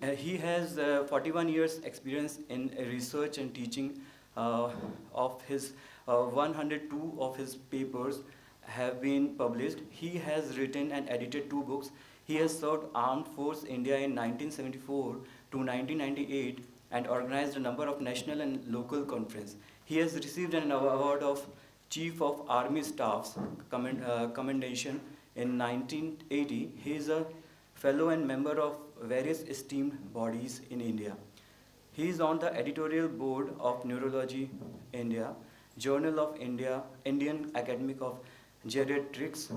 He has 41 years experience in research and teaching. Of his 102 of his papers have been published. He has written and edited 2 books. He has served Armed Force India in 1974 to 1998 and organized a number of national and local conferences. He has received an award of Chief of Army Staff's commendation in 1980. He is a fellow and member of various esteemed bodies in India. He is on the editorial board of Neurology India, Journal of India, Indian Academic of Geriatrics,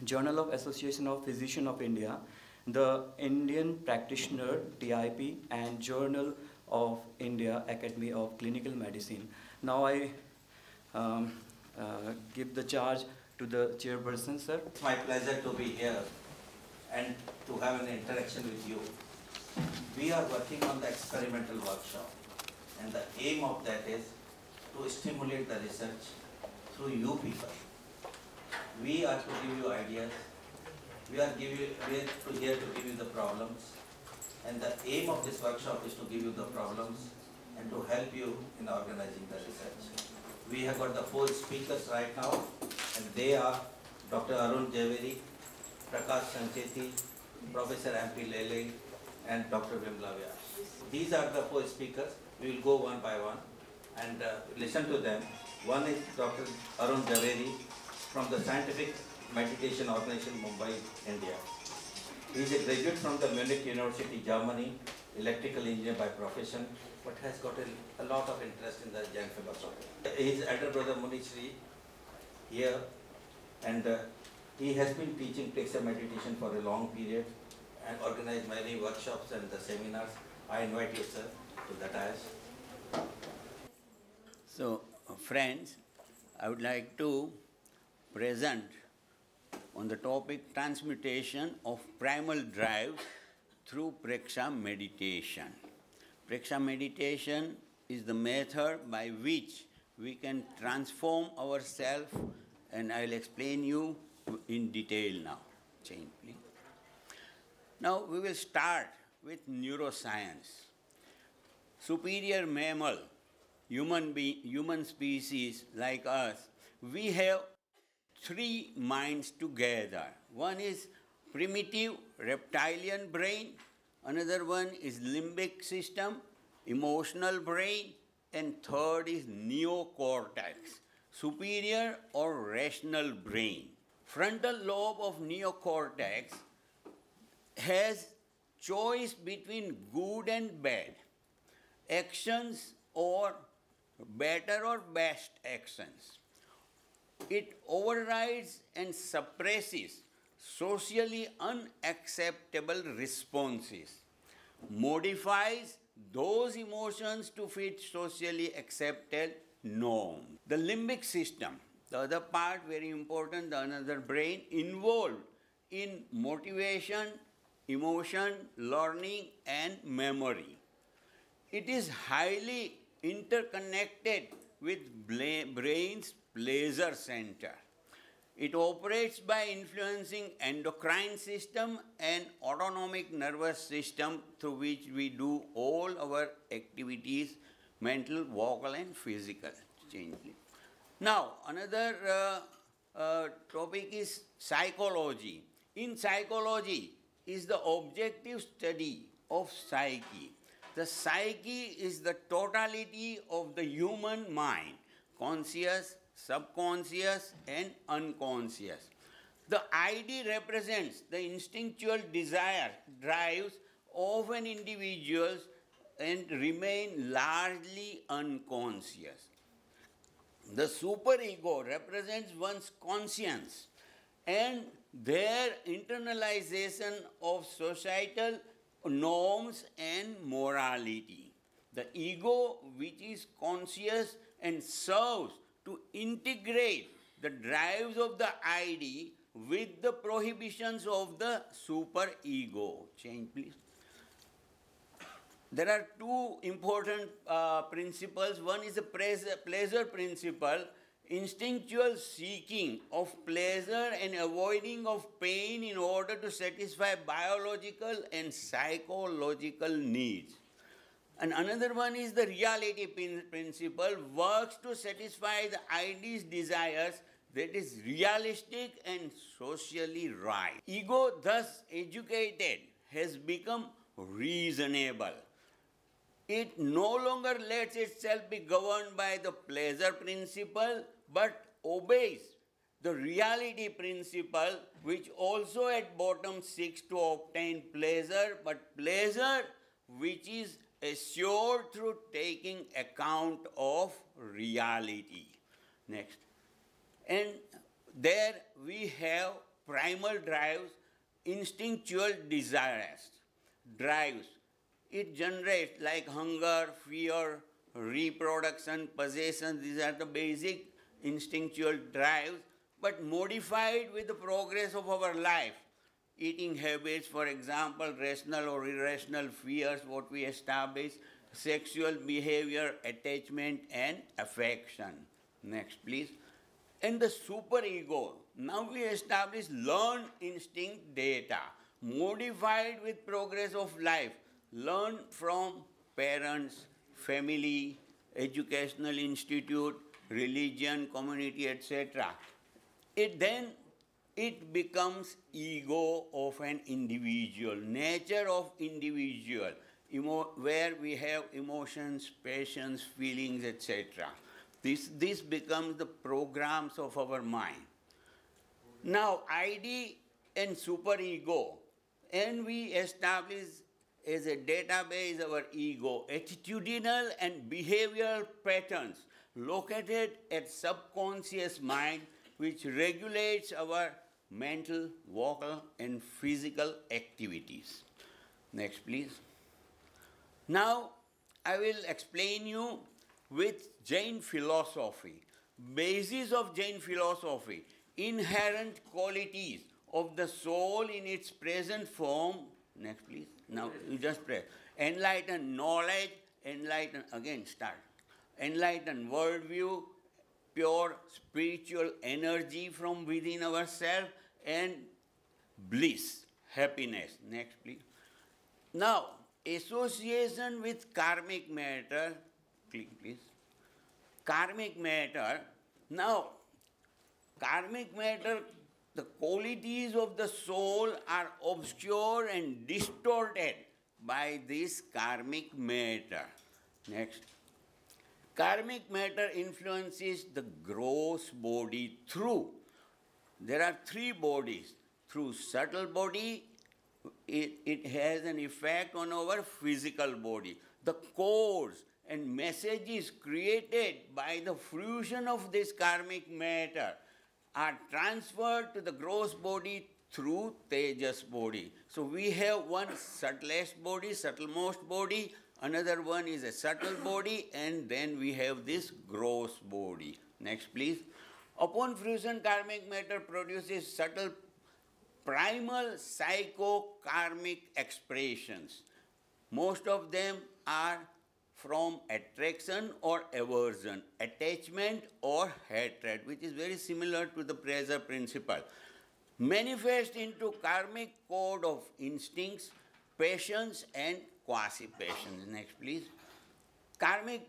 Journal of Association of Physicians of India, the Indian Practitioner TIP, and Journal of India Academy of Clinical Medicine. Now I give the charge to the chairperson, sir. It's my pleasure to be here and to have an interaction with you. We are working on the experimental workshop, and the aim of that is to stimulate the research through you people. We are to give you ideas, we are here to give you the problems, and the aim of this workshop is to give you the problems and to help you in organizing the research. We have got the 4 speakers right now, and they are Dr. Arun Javeri, Prakash Sancheti, Professor M.P. Lele, and Dr. Vimla Vyas. These are the 4 speakers. We will go one by one and listen to them. One is Dr. Arun Javeri from the Scientific Meditation Organization, Mumbai, India. He is a graduate from the Munich University, Germany, electrical engineer by profession, but has got a lot of interest in the Jain philosophy. His elder brother Munishri here, and he has been teaching Preksha meditation for a long period and organized many workshops and the seminars. I invite you, sir, to the dais. So, friends, I would like to present on the topic transmutation of primal drive through Preksha meditation. Preksha meditation is the method by which we can transform ourselves, and I'll explain you in detail now. Change, please. Now we will start with neuroscience. Superior mammal, human species like us, we have 3 minds together. One is primitive reptilian brain, another one is limbic system, emotional brain, and third is neocortex, superior or rational brain. Frontal lobe of neocortex has choice between good and bad actions or better or best actions. It overrides and suppresses socially unacceptable responses, modifies those emotions to fit socially accepted norms. The limbic system, the other part, very important, the another brain, involved in motivation, emotion, learning, and memory. It is highly interconnected with brain's pleasure center. It operates by influencing endocrine system and autonomic nervous system through which we do all our activities, mental, vocal, and physical. Now, another topic is psychology. In psychology is the objective study of psyche. The psyche is the totality of the human mind, conscious, subconscious, and unconscious. The ID represents the instinctual drives of an individual and remain largely unconscious. The superego represents one's conscience and their internalization of societal norms and morality. The ego, which is conscious and serves to integrate the drives of the ID with the prohibitions of the superego. Change, please. There are 2 important principles. One is the pleasure principle, instinctual seeking of pleasure and avoiding of pain in order to satisfy biological and psychological needs. And another one is the reality principle, works to satisfy the ide's desires that is realistic and socially right. Ego, thus educated, has become reasonable. It no longer lets itself be governed by the pleasure principle, but obeys the reality principle, which also at bottom seeks to obtain pleasure, but pleasure which is assured through taking account of reality. Next. And there we have primal drives, instinctual desires, drives. It generates like hunger, fear, reproduction, possession. These are the basic instinctual drives, but modified with the progress of our life. Eating habits, for example, rational or irrational fears, what we establish, sexual behavior, attachment, and affection. Next, please. And the superego. Now we establish learned instinct data, modified with progress of life, learned from parents, family, educational institute, religion, community, etc. It becomes ego of an individual, nature of individual, where we have emotions, passions, feelings, etc. This becomes the programs of our mind. Now, ID and superego, and we establish as a database our ego, attitudinal and behavioral patterns located at subconscious mind, which regulates our mental, vocal, and physical activities. Next, please. Now, I will explain you with Jain philosophy. Basis of Jain philosophy, inherent qualities of the soul in its present form. Next, please. Now, you just pray. Enlightened knowledge, enlightened, again, start. Enlightened worldview, pure spiritual energy from within ourselves, and bliss, happiness. Next, please. Now, association with karmic matter, click please. Karmic matter. Now, karmic matter, the qualities of the soul are obscured and distorted by this karmic matter. Next. Karmic matter influences the gross body through. There are three bodies. Through subtle body, it has an effect on our physical body. The cause and messages created by the fruition of this karmic matter are transferred to the gross body through Tejas body. So we have one subtlest body, subtlemost body, another one is a subtle body, and then we have this gross body. Next, please. Upon fruition, karmic matter produces subtle primal psycho-karmic expressions. Most of them are from attraction or aversion, attachment or hatred, which is very similar to the pleasure principle. Manifest into karmic code of instincts, passions, and quasi-passions. Next, please. Karmic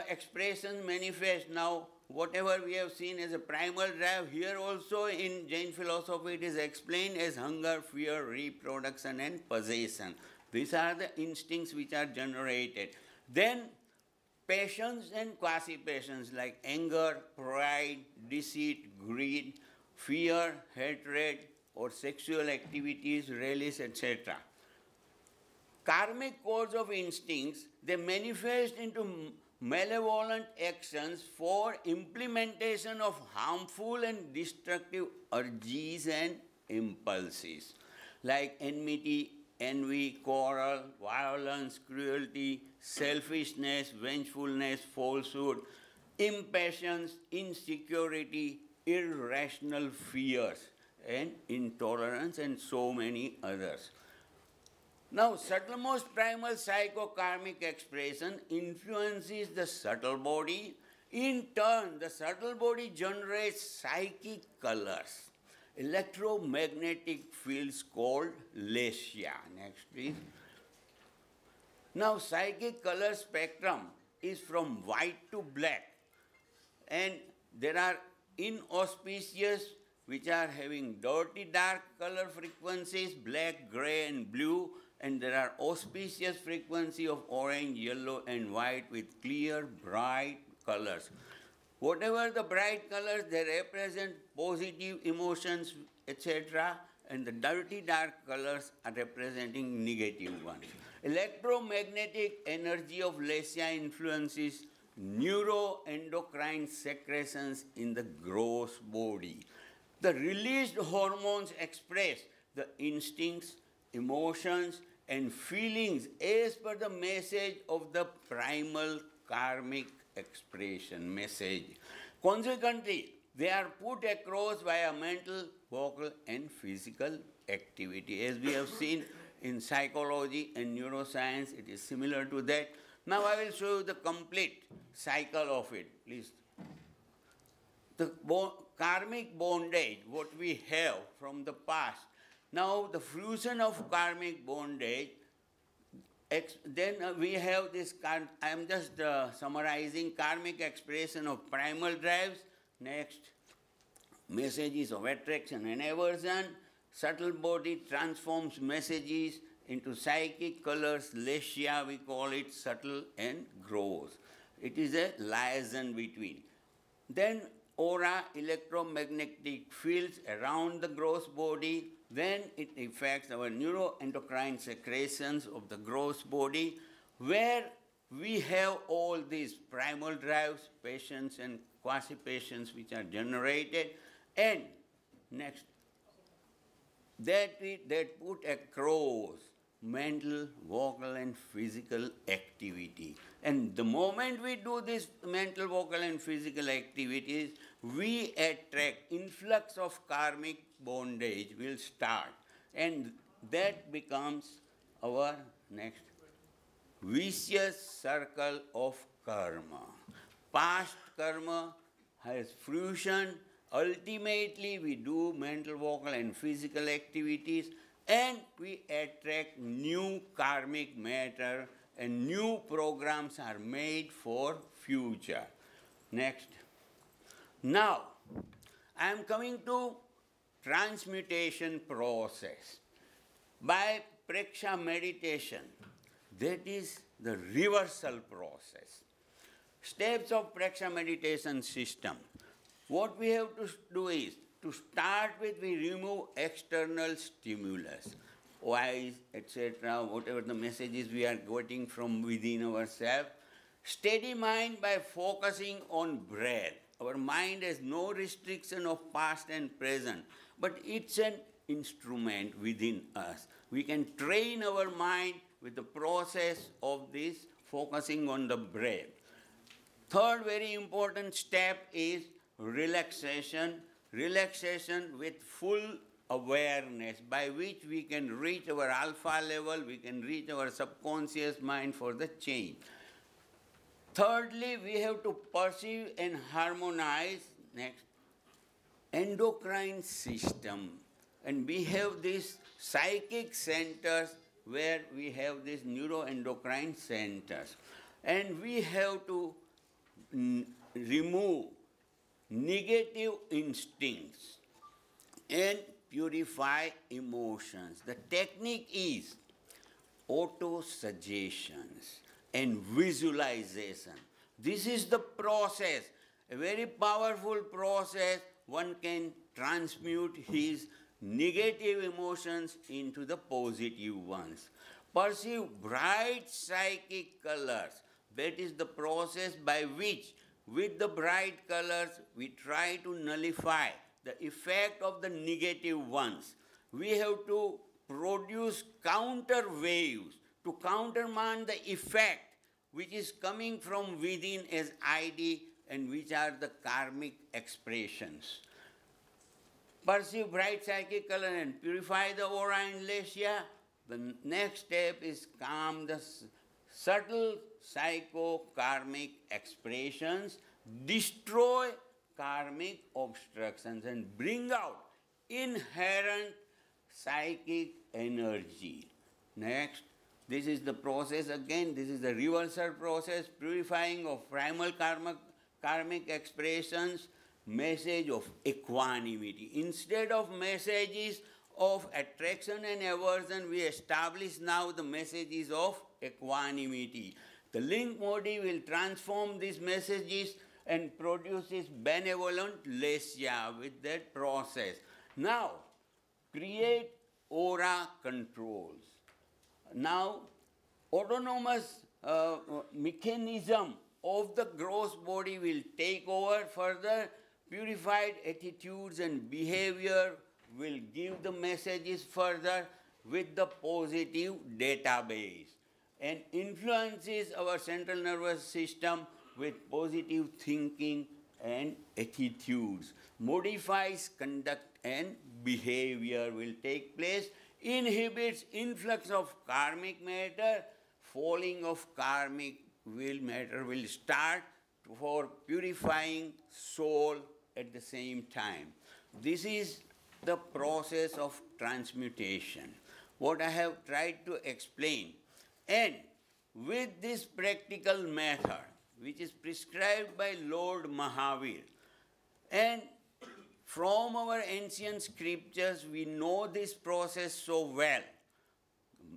expressions manifest now. Whatever we have seen as a primal drive, here also in Jain philosophy it is explained as hunger, fear, reproduction, and possession. These are the instincts which are generated. Then passions and quasi-passions like anger, pride, deceit, greed, fear, hatred, or sexual activities, relish, etc. Karmic codes of instincts, they manifest into malevolent actions for implementation of harmful and destructive urges and impulses, like enmity, envy, quarrel, violence, cruelty, selfishness, vengefulness, falsehood, impatience, insecurity, irrational fears, and intolerance, and so many others. Now, subtlemost primal psycho-karmic expression influences the subtle body. In turn, the subtle body generates psychic colors, electromagnetic fields called leshya. Next, please. Now, psychic color spectrum is from white to black, and there are inauspicious which are having dirty dark color frequencies, black, gray, and blue, and there are auspicious frequency of orange, yellow, and white with clear, bright colors. Whatever the bright colors, they represent positive emotions, etc., and the dirty dark colors are representing negative ones. Electromagnetic energy of leshya influences neuroendocrine secretions in the gross body. The released hormones express the instincts, emotions, and feelings as per the message of the primal karmic expression message. Consequently, they are put across via mental, vocal, and physical activity. As we have seen in psychology and neuroscience, it is similar to that. Now I will show you the complete cycle of it, please. The karmic bondage, what we have from the past. Now the fusion of karmic bondage, then we have this, I am just summarizing karmic expression of primal drives. Next, messages of attraction and aversion. Subtle body transforms messages into psychic colors, leshya, we call it subtle and gross. It is a liaison between. Then aura, electromagnetic fields around the gross body, then it affects our neuroendocrine secretions of the gross body, where we have all these primal drives, passions and quasi-passions which are generated, and next, that put across mental, vocal and physical activity. And the moment we do this mental, vocal and physical activities, we attract influx of karmic bondage will start. And that becomes our next vicious circle of karma. Past karma has fruition. Ultimately, we do mental, vocal and physical activities, and we attract new karmic matter, and new programs are made for future. Next. Now, I am coming to transmutation process. By Preksha meditation, that is the reversal process. Steps of Preksha meditation system. What we have to do is, to start with, we remove external stimulus, voice, etc., whatever the messages we are getting from within ourselves. Steady mind by focusing on breath. Our mind has no restriction of past and present, but it's an instrument within us. We can train our mind with the process of this focusing on the breath. Third very important step is relaxation. Relaxation with full awareness, by which we can reach our alpha level, we can reach our subconscious mind for the change. Thirdly, we have to perceive and harmonize, next, endocrine system. And we have these psychic centers where we have these neuroendocrine centers. And we have to remove negative instincts and purify emotions. The technique is auto-suggestions and visualization. This is the process, a very powerful process. One can transmute his negative emotions into the positive ones. Perceive bright psychic colors. That is the process by which, with the bright colors, we try to nullify the effect of the negative ones. We have to produce counter waves to countermand the effect which is coming from within as ID, and which are the karmic expressions. Perceive bright psychic color and purify the aura in leshya. The next step is calm the subtle psycho-karmic expressions. destroy karmic obstructions and bring out inherent psychic energy. Next, this is the process again, this is the reversal process, purifying of primal karmic expressions, message of equanimity. Instead of messages of attraction and aversion, we establish now the messages of equanimity. The link modi will transform these messages and produces benevolent lesya with that process. Now, create aura controls. Now, autonomous mechanism of the gross body will take over further. Purified attitudes and behavior will give the messages further with the positive database and influences our central nervous system with positive thinking and attitudes. Modifies conduct and behavior will take place. Inhibits influx of karmic matter. Falling of karmic matter will start for purifying soul at the same time. This is the process of transmutation, what I have tried to explain. And with this practical method, which is prescribed by Lord Mahavir, and from our ancient scriptures, we know this process so well.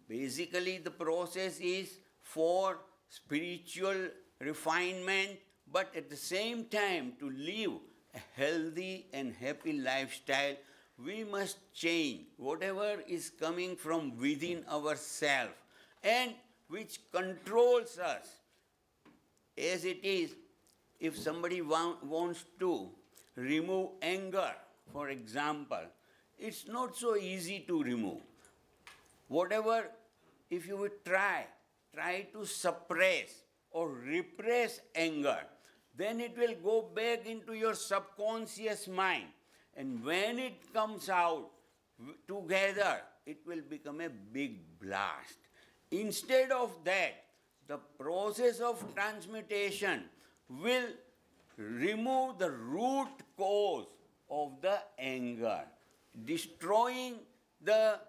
Basically, the process is for spiritual refinement, but at the same time, to live a healthy and happy lifestyle, we must change whatever is coming from within ourselves and which controls us. As it is, if somebody wants to remove anger, for example, it's not so easy to remove. Whatever, if you would try to suppress or repress anger, then it will go back into your subconscious mind. And when it comes out together, it will become a big blast. Instead of that, the process of transmutation will remove the root cause of the anger, destroying the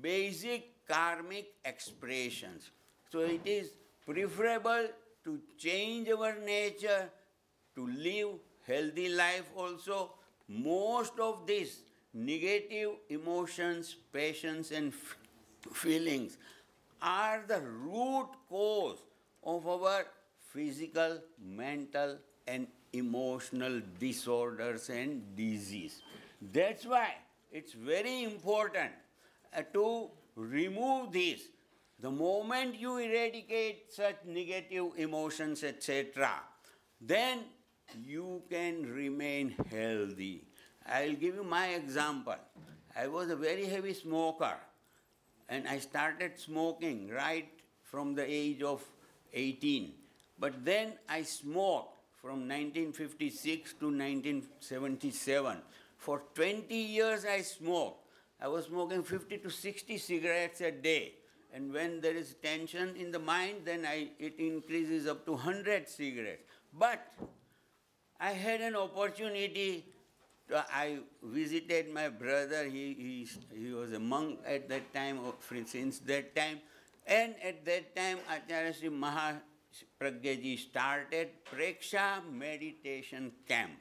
basic karmic expressions. So it is preferable to change our nature, to live healthy life also. Most of these negative emotions, passions and feelings are the root cause of our physical, mental and emotional disorders and disease. That's why it's very important to remove this. The moment you eradicate such negative emotions, etc., then you can remain healthy. I'll give you my example. I was a very heavy smoker, and I started smoking right from the age of 18. But then I smoked from 1956 to 1977. For 20 years I smoked. I was smoking 50 to 60 cigarettes a day. And when there is tension in the mind, then it increases up to 100 cigarettes. But I had an opportunity. I visited my brother. He was a monk at that time, since that time. And at that time, Acharya Sri Mahapragyaji started Preksha meditation camp.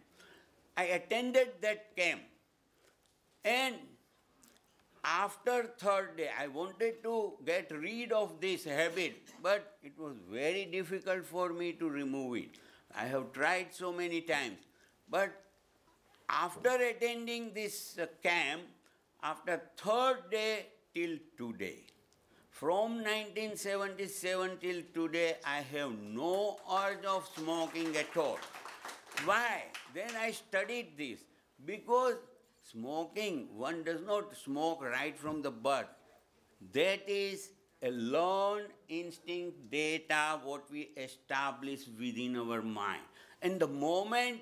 I attended that camp. And after third day, I wanted to get rid of this habit, but it was very difficult for me to remove it. I have tried so many times. But after attending this camp, after third day till today, from 1977 till today, I have no urge of smoking at all. Why? Then I studied this. Because smoking, one does not smoke right from the birth. That is a learned instinct data, what we establish within our mind. And the moment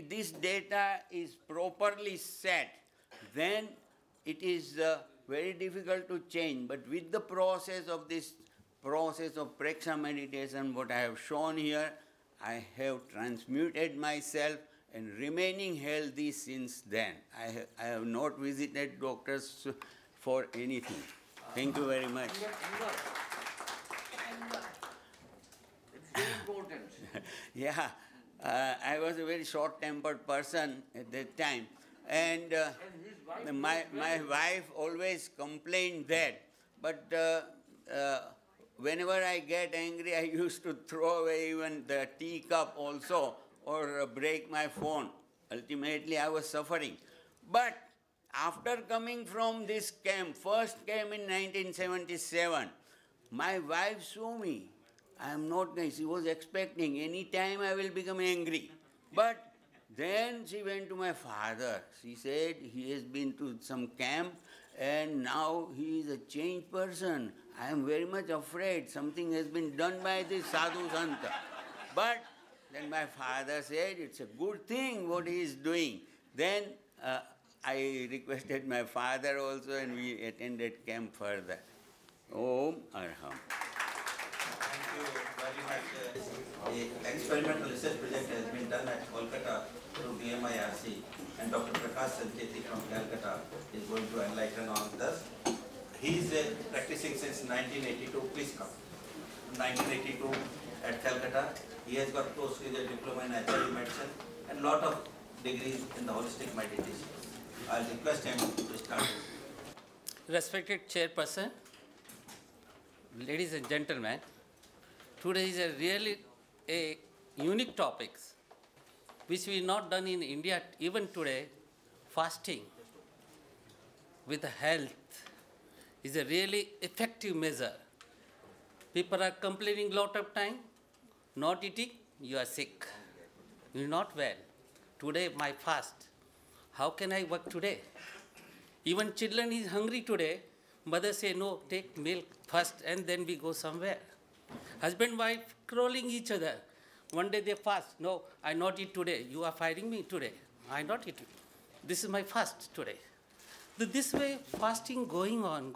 this data is properly set, then it is very difficult to change. But with the process of this process of Preksha meditation, what I have shown here, I have transmuted myself and remaining healthy since then. I have not visited doctors for anything. Thank you very much. It's very important. Yeah, I was a very short-tempered person at that time. And my wife always complained that. But whenever I get angry, I used to throw away even the teacup also or break my phone. Ultimately, I was suffering. But after coming from this camp, first camp in 1977, my wife saw me. I am not nice. She was expecting any time I will become angry. But then she went to my father. She said he has been to some camp and now he is a changed person. I am very much afraid something has been done by this sadhu santa. But then my father said it's a good thing what he is doing. Then I requested my father also and we attended camp further. Om Arham. Thank you very much. The experimental research project has been done at Kolkata through BMIRC, and Dr. Prakash Sancheti from Calcutta is going to enlighten on this. He is practicing since 1982. Please come. 1982 at Calcutta. He has got postgraduate diploma in HIV medicine and lot of degrees in the holistic meditation. I'll request him to start. Respected chairperson, ladies and gentlemen, today is a really a unique topic which we not done in India even today. Fasting with health is a really effective measure. People are complaining a lot of time, not eating, you are sick, you are not well. Today my fast, how can I work today? Even children is hungry today, mother say no, take milk first and then we go somewhere. Husband, wife crawling each other. One day they fast, no, I not eat today, you are firing me today, I not eat. This is my fast today. This way fasting going on,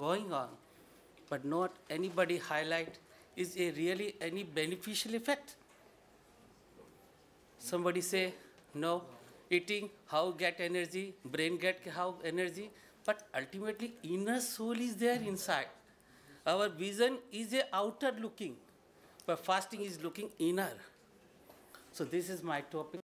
but not anybody highlight is a really any beneficial effect. Somebody say, no, eating, how get energy, brain get how energy, but ultimately inner soul is there inside. Our vision is a outer looking, but fasting is looking inner. So this is my topic.